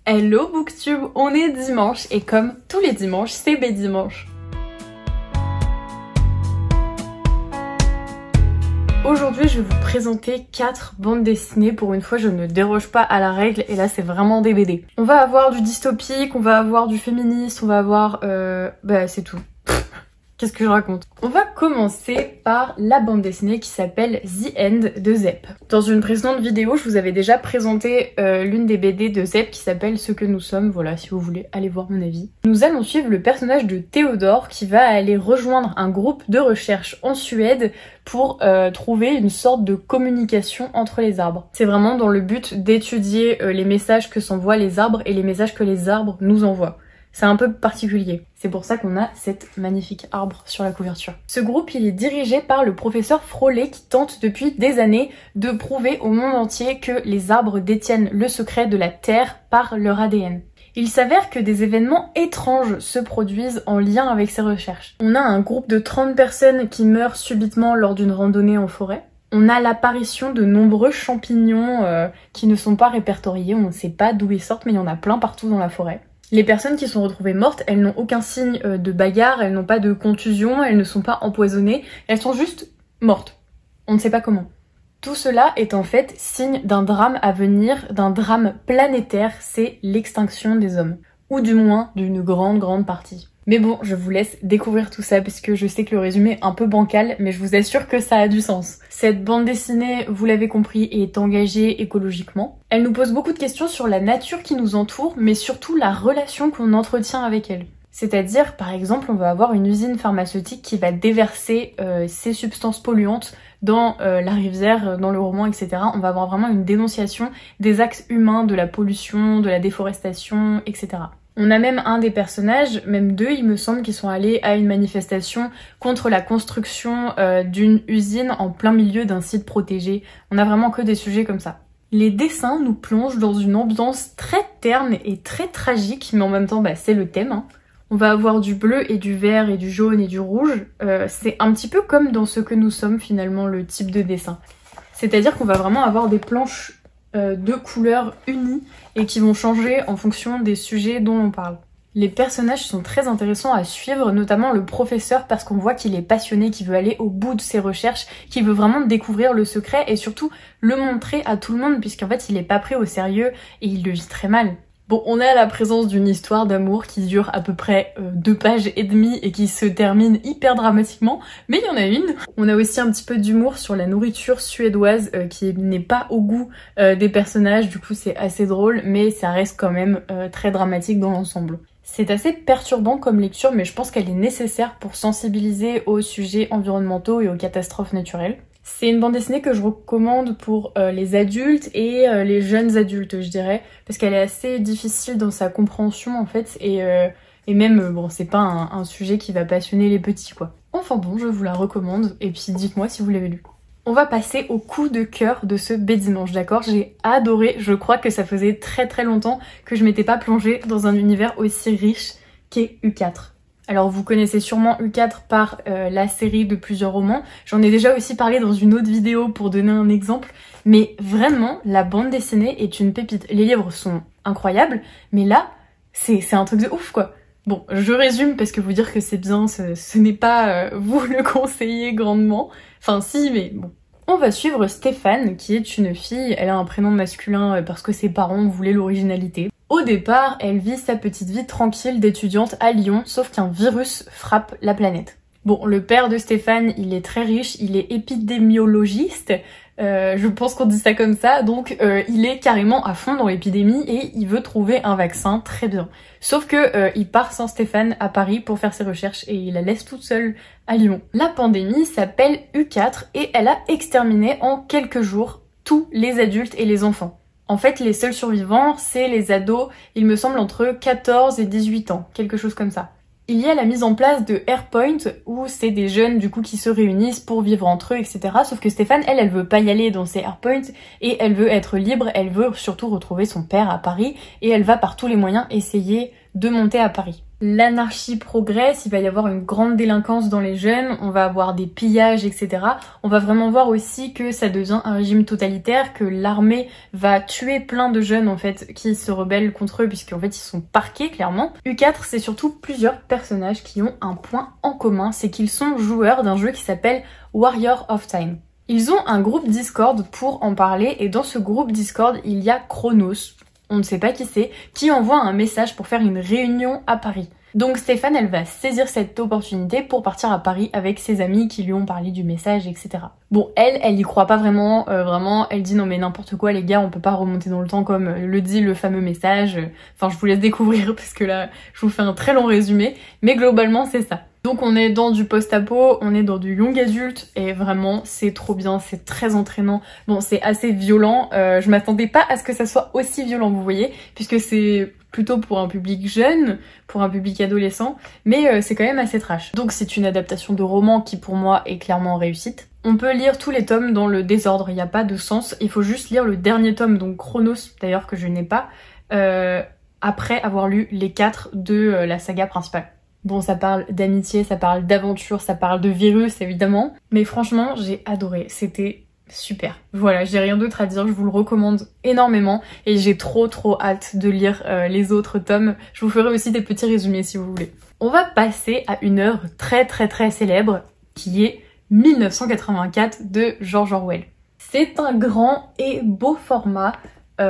Hello Booktube, on est dimanche et comme tous les dimanches, c'est Bédimanche. Aujourd'hui, je vais vous présenter 4 bandes dessinées. Pour une fois, je ne déroge pas à la règle et là, c'est vraiment des BD. On va avoir du dystopique, on va avoir du féministe, on va avoir... c'est tout. Qu'est-ce que je raconte? On va commencer par la bande dessinée qui s'appelle The End de Zep. Dans une précédente vidéo, je vous avais déjà présenté l'une des BD de Zep qui s'appelle Ce que nous sommes. Voilà, si vous voulez aller voir mon avis. Nous allons suivre le personnage de Théodore qui va aller rejoindre un groupe de recherche en Suède pour trouver une sorte de communication entre les arbres. C'est vraiment dans le but d'étudier les messages que s'envoient les arbres et les messages que les arbres nous envoient. C'est un peu particulier. C'est pour ça qu'on a cette magnifique arbre sur la couverture. Ce groupe, il est dirigé par le professeur Froley qui tente depuis des années de prouver au monde entier que les arbres détiennent le secret de la Terre par leur ADN. Il s'avère que des événements étranges se produisent en lien avec ces recherches. On a un groupe de 30 personnes qui meurent subitement lors d'une randonnée en forêt. On a l'apparition de nombreux champignons qui ne sont pas répertoriés, on ne sait pas d'où ils sortent mais il y en a plein partout dans la forêt. Les personnes qui sont retrouvées mortes, elles n'ont aucun signe de bagarre, elles n'ont pas de contusion, elles ne sont pas empoisonnées, elles sont juste mortes. On ne sait pas comment. Tout cela est en fait signe d'un drame à venir, d'un drame planétaire, c'est l'extinction des hommes. Ou du moins d'une grande partie. Mais bon, je vous laisse découvrir tout ça parce que je sais que le résumé est un peu bancal, mais je vous assure que ça a du sens. Cette bande dessinée, vous l'avez compris, est engagée écologiquement. Elle nous pose beaucoup de questions sur la nature qui nous entoure, mais surtout la relation qu'on entretient avec elle. C'est-à-dire, par exemple, on va avoir une usine pharmaceutique qui va déverser ces substances polluantes dans la rivière, dans le roman, etc. On va avoir vraiment une dénonciation des actes humains, de la pollution, de la déforestation, etc. On a même un des personnages, même deux il me semble, qui sont allés à une manifestation contre la construction d'une usine en plein milieu d'un site protégé. On a vraiment que des sujets comme ça. Les dessins nous plongent dans une ambiance très terne et très tragique, mais en même temps c'est le thème. Hein. On va avoir du bleu et du vert et du jaune et du rouge. C'est un petit peu comme dans Ce que nous sommes finalement, le type de dessin. C'est-à-dire qu'on va vraiment avoir des planches de couleurs unies et qui vont changer en fonction des sujets dont on parle. Les personnages sont très intéressants à suivre, notamment le professeur parce qu'on voit qu'il est passionné, qu'il veut aller au bout de ses recherches, qu'il veut vraiment découvrir le secret et surtout le montrer à tout le monde puisqu'en fait il est pas pris au sérieux et il le vit très mal. Bon, on a la présence d'une histoire d'amour qui dure à peu près 2 pages et demie et qui se termine hyper dramatiquement, mais il y en a une. On a aussi un petit peu d'humour sur la nourriture suédoise qui n'est pas au goût des personnages, du coup c'est assez drôle, mais ça reste quand même très dramatique dans l'ensemble. C'est assez perturbant comme lecture, mais je pense qu'elle est nécessaire pour sensibiliser aux sujets environnementaux et aux catastrophes naturelles. C'est une bande dessinée que je recommande pour les adultes et les jeunes adultes, je dirais, parce qu'elle est assez difficile dans sa compréhension en fait, et même, bon, c'est pas un sujet qui va passionner les petits, quoi. Enfin bon, je vous la recommande, et puis dites-moi si vous l'avez lu. On va passer au coup de cœur de ce Bédimanche, d'accord? J'ai adoré, je crois que ça faisait très longtemps que je m'étais pas plongée dans un univers aussi riche qu'est U4. Alors vous connaissez sûrement U4 par la série de plusieurs romans, j'en ai déjà aussi parlé dans une autre vidéo pour donner un exemple, mais vraiment la bande dessinée est une pépite. Les livres sont incroyables, mais là c'est un truc de ouf quoi. Bon, je résume parce que vous dire que c'est bien, ce n'est pas vous le conseiller grandement, enfin si mais bon. On va suivre Stéphane qui est une fille, elle a un prénom masculin parce que ses parents voulaient l'originalité. Au départ, elle vit sa petite vie tranquille d'étudiante à Lyon, sauf qu'un virus frappe la planète. Bon, le père de Stéphane, il est très riche, il est épidémiologiste, je pense qu'on dit ça comme ça, donc il est carrément à fond dans l'épidémie et il veut trouver un vaccin, très bien. Sauf que il part sans Stéphane à Paris pour faire ses recherches et il la laisse toute seule à Lyon. La pandémie s'appelle U4 et elle a exterminé en quelques jours tous les adultes et les enfants. En fait, les seuls survivants, c'est les ados, il me semble entre 14 et 18 ans, quelque chose comme ça. Il y a la mise en place de Airpoint, où c'est des jeunes du coup qui se réunissent pour vivre entre eux, etc. Sauf que Stéphane, elle veut pas y aller dans ces Airpoint, et elle veut être libre, elle veut surtout retrouver son père à Paris, et elle va par tous les moyens essayer de monter à Paris. l'anarchie progresse, il va y avoir une grande délinquance dans les jeunes, on va avoir des pillages, etc. On va vraiment voir aussi que ça devient un régime totalitaire, que l'armée va tuer plein de jeunes en fait qui se rebellent contre eux puisqu'en fait ils sont parqués clairement. U4 c'est surtout plusieurs personnages qui ont un point en commun, c'est qu'ils sont joueurs d'un jeu qui s'appelle Warrior of Time. Ils ont un groupe Discord pour en parler et dans ce groupe Discord il y a Chronos, on ne sait pas qui c'est, qui envoie un message pour faire une réunion à Paris. Donc Stéphane, elle va saisir cette opportunité pour partir à Paris avec ses amis qui lui ont parlé du message, etc. Bon, elle y croit pas vraiment, vraiment, elle dit non mais n'importe quoi les gars, on peut pas remonter dans le temps comme le dit le fameux message. Enfin, je vous laisse découvrir parce que là, je vous fais un très long résumé, mais globalement c'est ça. Donc on est dans du post-apo, on est dans du young adulte et vraiment c'est trop bien, c'est très entraînant. Bon, c'est assez violent, je m'attendais pas à ce que ça soit aussi violent, vous voyez, puisque c'est plutôt pour un public jeune, pour un public adolescent, mais c'est quand même assez trash. Donc c'est une adaptation de roman qui pour moi est clairement réussite. On peut lire tous les tomes dans le désordre, il n'y a pas de sens, il faut juste lire le dernier tome, donc Chronos d'ailleurs que je n'ai pas, après avoir lu les 4 de la saga principale. Bon, ça parle d'amitié, ça parle d'aventure, ça parle de virus évidemment, mais franchement j'ai adoré, c'était super. Voilà, j'ai rien d'autre à dire, je vous le recommande énormément et j'ai trop hâte de lire les autres tomes. Je vous ferai aussi des petits résumés si vous voulez. On va passer à une œuvre très célèbre qui est 1984 de George Orwell. C'est un grand et beau format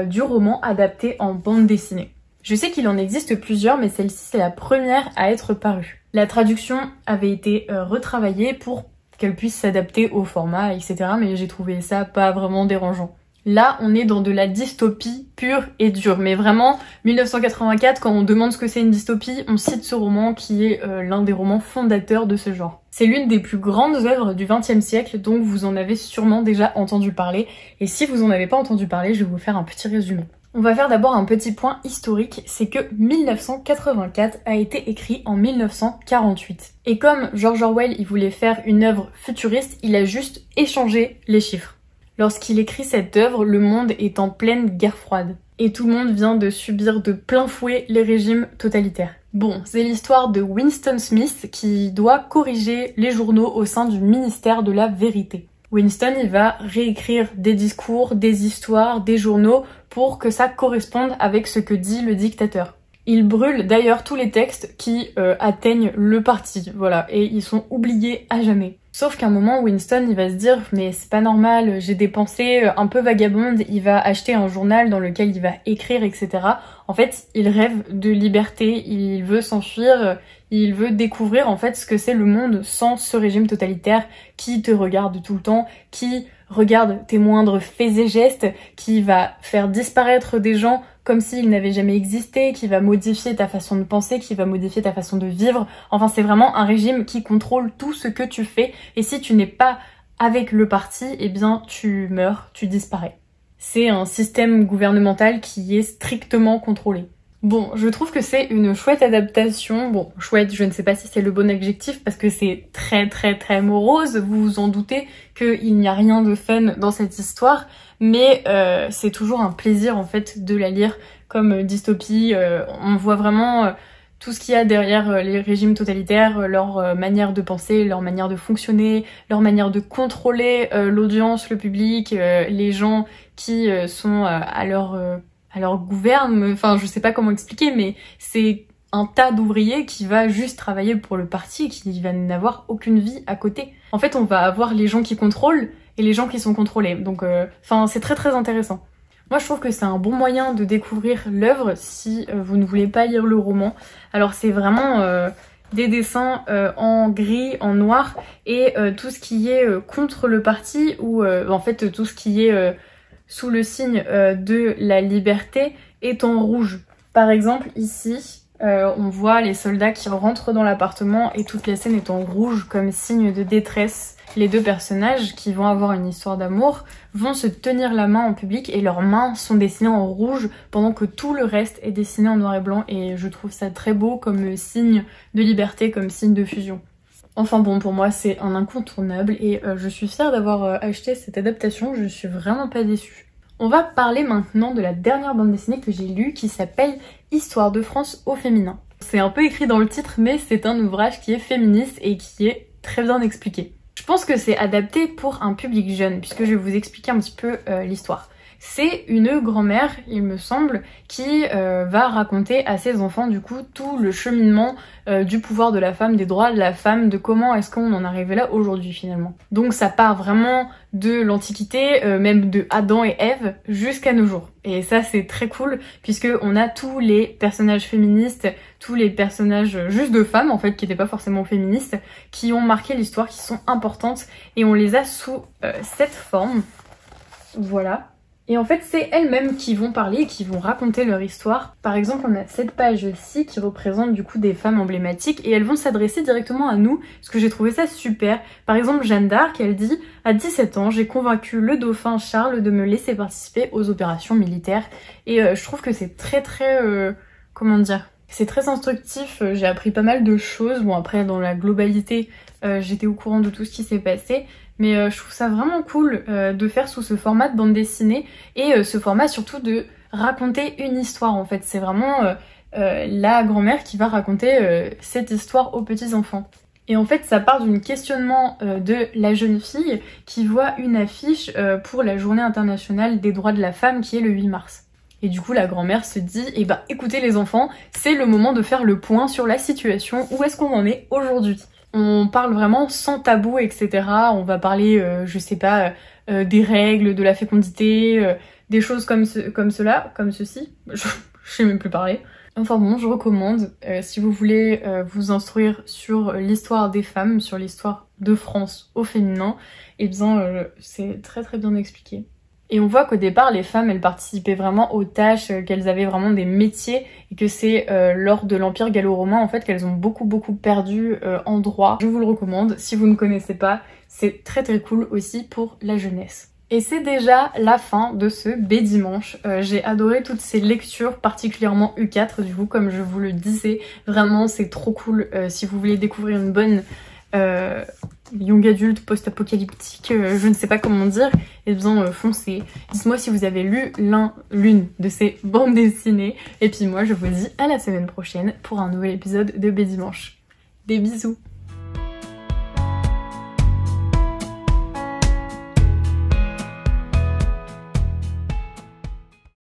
du roman adapté en bande dessinée. Je sais qu'il en existe plusieurs, mais celle-ci c'est la première à être parue. La traduction avait été retravaillée pour qu'elle puisse s'adapter au format, etc. Mais j'ai trouvé ça pas vraiment dérangeant. Là, on est dans de la dystopie pure et dure. Mais vraiment, 1984, quand on demande ce que c'est une dystopie, on cite ce roman qui est l'un des romans fondateurs de ce genre. C'est l'une des plus grandes œuvres du XXe siècle, donc vous en avez sûrement déjà entendu parler. Et si vous en avez pas entendu parler, je vais vous faire un petit résumé. On va faire d'abord un petit point historique, c'est que 1984 a été écrit en 1948. Et comme George Orwell il voulait faire une œuvre futuriste, il a juste échangé les chiffres. Lorsqu'il écrit cette œuvre, le monde est en pleine guerre froide. Et tout le monde vient de subir de plein fouet les régimes totalitaires. Bon, c'est l'histoire de Winston Smith qui doit corriger les journaux au sein du ministère de la Vérité. Winston, il va réécrire des discours, des histoires, des journaux pour que ça corresponde avec ce que dit le dictateur. Il brûle d'ailleurs tous les textes qui atteignent le parti, voilà, et ils sont oubliés à jamais. Sauf qu'à un moment, Winston, il va se dire « mais c'est pas normal, j'ai des pensées un peu vagabondes », il va acheter un journal dans lequel il va écrire, etc. En fait, il rêve de liberté, il veut s'enfuir, il veut découvrir en fait ce que c'est le monde sans ce régime totalitaire qui te regarde tout le temps, qui regarde tes moindres faits et gestes, qui va faire disparaître des gens comme s'ils n'avaient jamais existé, qui va modifier ta façon de penser, qui va modifier ta façon de vivre. Enfin, c'est vraiment un régime qui contrôle tout ce que tu fais. Et si tu n'es pas avec le parti, eh bien, tu meurs, tu disparais. C'est un système gouvernemental qui est strictement contrôlé. Bon, je trouve que c'est une chouette adaptation. Bon, chouette, je ne sais pas si c'est le bon adjectif parce que c'est très morose. Vous vous en doutez qu'il n'y a rien de fun dans cette histoire. Mais c'est toujours un plaisir en fait de la lire comme dystopie. On voit vraiment tout ce qu'il y a derrière les régimes totalitaires, leur manière de penser, leur manière de fonctionner, leur manière de contrôler l'audience, le public, les gens qui sont à leur gouverne. Enfin, je sais pas comment expliquer, mais c'est un tas d'ouvriers qui va juste travailler pour le parti et qui va n'avoir aucune vie à côté. En fait, on va avoir les gens qui contrôlent et les gens qui sont contrôlés. Donc, c'est très intéressant. Moi, je trouve que c'est un bon moyen de découvrir l'œuvre si vous ne voulez pas lire le roman. Alors, c'est vraiment des dessins en gris, en noir, et tout ce qui est contre le parti, ou en fait, tout ce qui est sous le signe de la liberté est en rouge. Par exemple, ici, on voit les soldats qui rentrent dans l'appartement et toute la scène est en rouge comme signe de détresse. Les deux personnages qui vont avoir une histoire d'amour vont se tenir la main en public et leurs mains sont dessinées en rouge pendant que tout le reste est dessiné en noir et blanc, et je trouve ça très beau comme signe de liberté, comme signe de fusion. Enfin bon, pour moi c'est un incontournable et je suis fière d'avoir acheté cette adaptation, je suis vraiment pas déçue. On va parler maintenant de la dernière bande dessinée que j'ai lue qui s'appelle Histoire de France au féminin. C'est un peu écrit dans le titre, mais c'est un ouvrage qui est féministe et qui est très bien expliqué. Je pense que c'est adapté pour un public jeune, puisque je vais vous expliquer un petit peu l'histoire. C'est une grand-mère, il me semble, qui va raconter à ses enfants du coup tout le cheminement du pouvoir de la femme, des droits de la femme, de comment est-ce qu'on en est arrivé là aujourd'hui finalement. Donc ça part vraiment de l'Antiquité, même de Adam et Ève, jusqu'à nos jours. Et ça c'est très cool, puisque on a tous les personnages féministes, tous les personnages juste de femmes en fait, qui n'étaient pas forcément féministes, qui ont marqué l'histoire, qui sont importantes, et on les a sous cette forme. Voilà. Et en fait, c'est elles-mêmes qui vont parler et qui vont raconter leur histoire. Par exemple, on a cette page-ci qui représente du coup des femmes emblématiques et elles vont s'adresser directement à nous, parce que j'ai trouvé ça super. Par exemple, Jeanne d'Arc, elle dit « À 17 ans, j'ai convaincu le dauphin Charles de me laisser participer aux opérations militaires. » Et je trouve que c'est très comment dire, c'est très instructif, j'ai appris pas mal de choses. Bon après, dans la globalité, j'étais au courant de tout ce qui s'est passé. Mais je trouve ça vraiment cool de faire sous ce format de bande dessinée et ce format surtout de raconter une histoire en fait. C'est vraiment la grand-mère qui va raconter cette histoire aux petits-enfants. Et en fait ça part d'un questionnement de la jeune fille qui voit une affiche pour la journée internationale des droits de la femme qui est le 8 mars. Et du coup la grand-mère se dit eh ben écoutez les enfants, c'est le moment de faire le point sur la situation, où est-ce qu'on en est aujourd'hui. On parle vraiment sans tabou, etc. On va parler, je sais pas, des règles, de la fécondité, des choses comme ceci. Je sais même plus parler. Enfin bon, je recommande, si vous voulez vous instruire sur l'histoire des femmes, sur l'histoire de France au féminin, et bien c'est très bien expliqué. Et on voit qu'au départ, les femmes, elles participaient vraiment aux tâches, qu'elles avaient vraiment des métiers, et que c'est lors de l'Empire gallo-romain, en fait, qu'elles ont beaucoup perdu en droit. Je vous le recommande, si vous ne connaissez pas, c'est très cool aussi pour la jeunesse. Et c'est déjà la fin de ce B-Dimanche. J'ai adoré toutes ces lectures, particulièrement U4, du coup, comme je vous le disais. Vraiment, c'est trop cool si vous voulez découvrir une bonne... young adulte, post-apocalyptique, je ne sais pas comment dire, et bien foncez. Dites-moi si vous avez lu l'une de ces bandes dessinées, et puis moi je vous dis à la semaine prochaine pour un nouvel épisode de B-Dimanche. Des bisous!